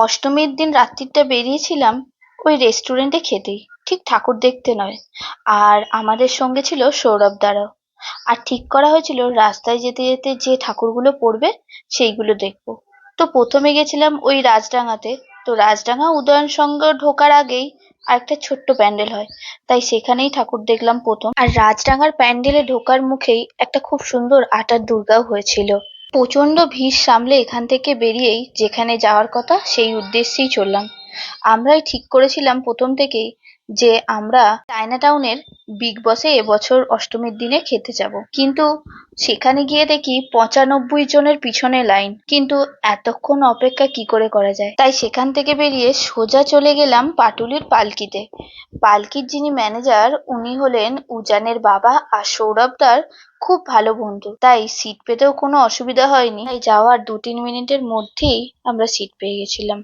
অষ্টমীর দিন রাত্রিটা বেরিয়েছিলাম ওই রেস্টুরেন্টে খেতেই, ঠিক ঠাকুর দেখতে নয়। আর আমাদের সঙ্গে ছিল সৌরভ দারাও। আর ঠিক করা হয়েছিল রাস্তায় যেতে যেতে যে ঠাকুরগুলো পড়বে সেইগুলো দেখবো। তো প্রথমে গেছিলাম ওই রাজডাঙ্গাতে। তো রাজডাঙ্গা উদয়ন সংঘ ঢোকার আগেই আরেকটা ছোট্ট প্যান্ডেল হয়, তাই সেখানেই ঠাকুর দেখলাম প্রথম। আর রাজডাঙ্গার প্যান্ডেলে ঢোকার মুখেই একটা খুব সুন্দর আটার দুর্গাও হয়েছিল। প্রচন্ড ভিড় সামলে এখান থেকে বেরিয়েই যেখানে যাওয়ার কথা সেই উদ্দেশ্যেই চললাম। আমরাই ঠিক করেছিলাম প্রথম থেকেই যে আমরা চায়না টাউনের বিগ বসে এবছর অষ্টমীর দিনে খেতে যাব, কিন্তু সেখানে গিয়ে দেখি 95 জনের পিছনে লাইন। কিন্তু এতক্ষণ অপেক্ষা কি করে করা যায়, তাই সেখান থেকে বেরিয়ে সোজা চলে গেলাম পাটুলির পালকিতে। পালকির যিনি ম্যানেজার উনি হলেন উজানের বাবা আর সৌরভদার খুব ভালো বন্ধু, তাই সিট পেতেও কোনো অসুবিধা হয়নি। তাই যাওয়ার 2-3 মিনিটের মধ্যেই আমরা সিট পেয়ে গেছিলাম।